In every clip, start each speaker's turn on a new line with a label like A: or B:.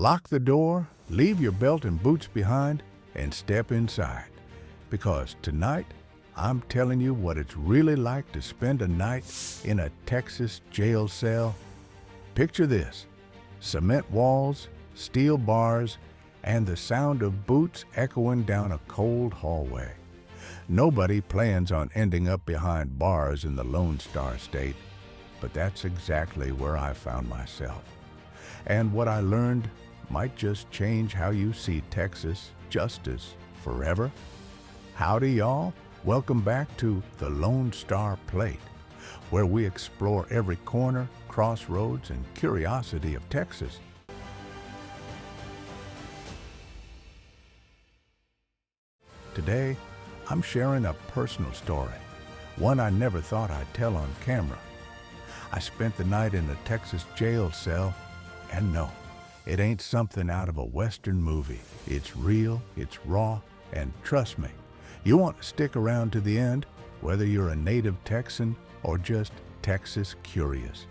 A: Lock the door, leave your belt and boots behind, and step inside. Because tonight, I'm telling you what it's really like to spend a night in a Texas jail cell. Picture this: cement walls, steel bars, and the sound of boots echoing down a cold hallway. Nobody plans on ending up behind bars in the Lone Star State, but that's exactly where I found myself. And what I learned might just change how you see Texas justice forever. Howdy, y'all. Welcome back to the Lone Star Plate, where we explore every corner, crossroads, and curiosity of Texas. Today, I'm sharing a personal story, one I never thought I'd tell on camera. I spent the night in a Texas jail cell, and no, it ain't something out of a Western movie. It's real, it's raw, and trust me, you want to stick around to the end, whether you're a native Texan or just Texas curious.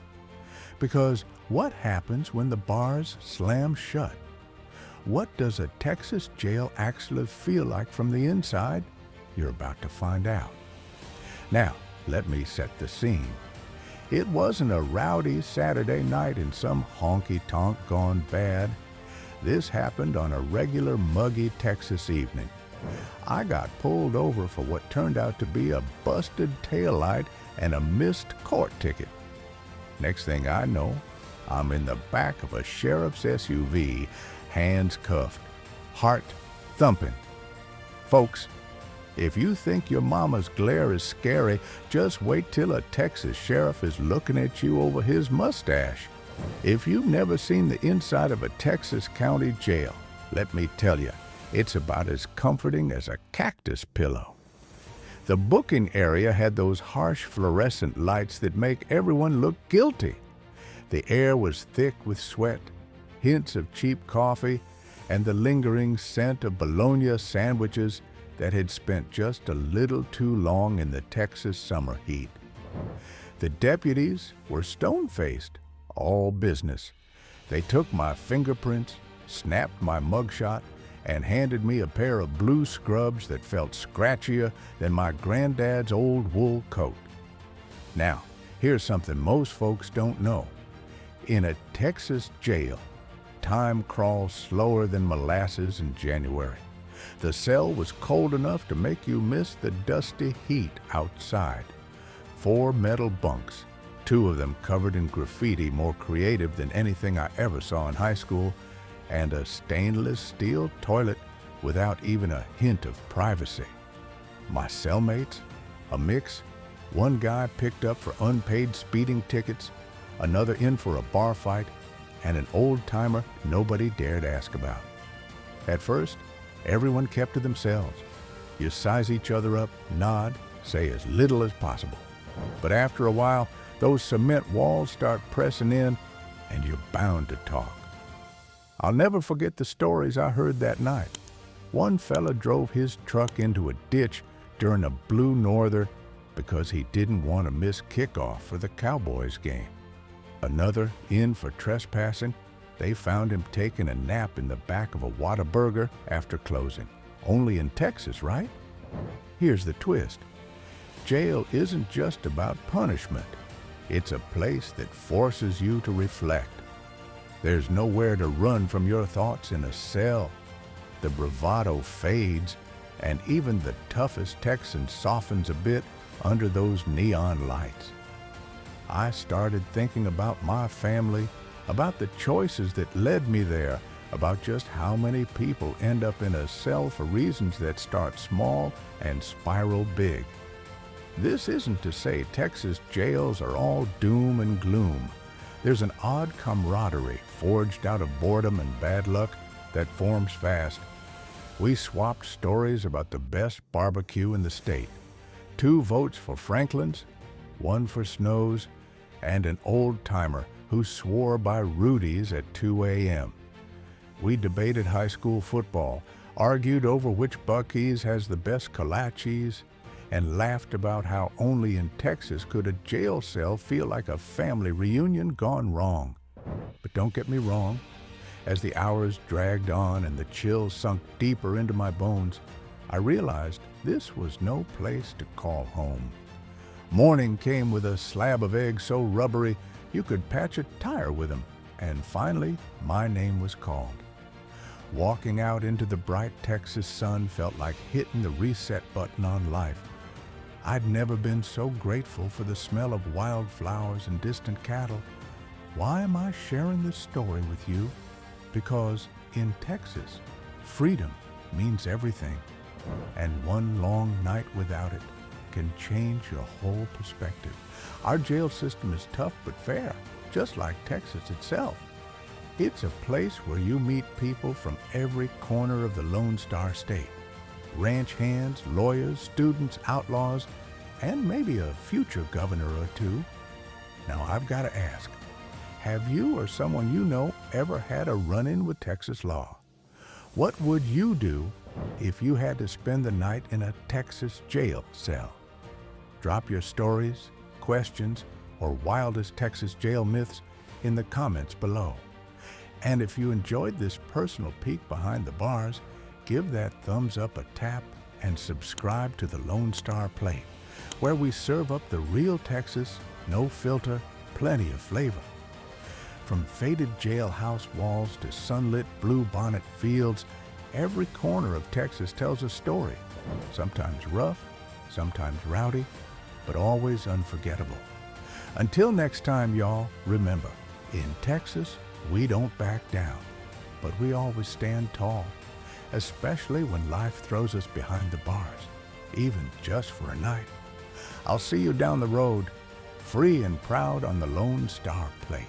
A: Because what happens when the bars slam shut? What does a Texas jail actually feel like from the inside? You're about to find out. Now, let me set the scene. It wasn't a rowdy Saturday night in some honky-tonk gone bad. This happened on a regular muggy Texas evening. I got pulled over for what turned out to be a busted taillight and a missed court ticket. Next thing I know, I'm in the back of a sheriff's SUV, hands cuffed, heart thumping. Folks, if you think your mama's glare is scary, just wait till a Texas sheriff is looking at you over his mustache. If you've never seen the inside of a Texas county jail, let me tell you, it's about as comforting as a cactus pillow. The booking area had those harsh fluorescent lights that make everyone look guilty. The air was thick with sweat, hints of cheap coffee, and the lingering scent of bologna sandwiches that had spent just a little too long in the Texas summer heat. The deputies were stone-faced, all business. They took my fingerprints, snapped my mugshot, and handed me a pair of blue scrubs that felt scratchier than my granddad's old wool coat. Now, here's something most folks don't know. In a Texas jail, time crawls slower than molasses in January. The cell was cold enough to make you miss the dusty heat outside. 4 metal bunks, 2 of them covered in graffiti more creative than anything I ever saw in high school, and a stainless steel toilet without even a hint of privacy. My cellmates, a mix, one guy picked up for unpaid speeding tickets, another in for a bar fight, and an old-timer nobody dared ask about. At first, everyone kept to themselves. You size each other up, nod, say as little as possible. But after a while, those cement walls start pressing in, and you're bound to talk. I'll never forget the stories I heard that night. One fella drove his truck into a ditch during a blue norther because he didn't want to miss kickoff for the Cowboys game. Another in for trespassing. They found him taking a nap in the back of a Whataburger after closing. Only in Texas, right? Here's the twist. Jail isn't just about punishment. It's a place that forces you to reflect. There's nowhere to run from your thoughts in a cell. The bravado fades, and even the toughest Texan softens a bit under those neon lights. I started thinking about my family, about the choices that led me there, about just how many people end up in a cell for reasons that start small and spiral big. This isn't to say Texas jails are all doom and gloom. There's an odd camaraderie forged out of boredom and bad luck that forms fast. We swapped stories about the best barbecue in the state. 2 votes for Franklin's, 1 for Snow's, and an old-timer who swore by Rudy's at 2 a.m. We debated high school football, argued over which Buc-ee's has the best kolaches, and laughed about how only in Texas could a jail cell feel like a family reunion gone wrong. But don't get me wrong, As the hours dragged on and the chill sunk deeper into my bones, I realized this was no place to call home. Morning came with a slab of eggs so rubbery you could patch a tire with them, and finally my name was called. Walking out into the bright Texas sun felt like hitting the reset button on life. I'd never been so grateful for the smell of wildflowers and distant cattle. Why am I sharing this story with you? Because in Texas, freedom means everything, and one long night without it can change your whole perspective. Our jail system is tough but fair, just like Texas itself. It's a place where you meet people from every corner of the Lone Star State. Ranch hands, lawyers, students, outlaws, and maybe a future governor or two. Now I've got to ask, have you or someone you know ever had a run-in with Texas law? What would you do if you had to spend the night in a Texas jail cell? Drop your stories, questions, or wildest Texas jail myths in the comments below. And if you enjoyed this personal peek behind the bars, give that thumbs up a tap and subscribe to the Lone Star Plate, where we serve up the real Texas, no filter, plenty of flavor. From faded jailhouse walls to sunlit bluebonnet fields, every corner of Texas tells a story, sometimes rough, sometimes rowdy, but always unforgettable. Until next time, y'all, remember, in Texas, we don't back down, but we always stand tall, especially when life throws us behind the bars, even just for a night. I'll see you down the road, free and proud on the Lone Star Plate.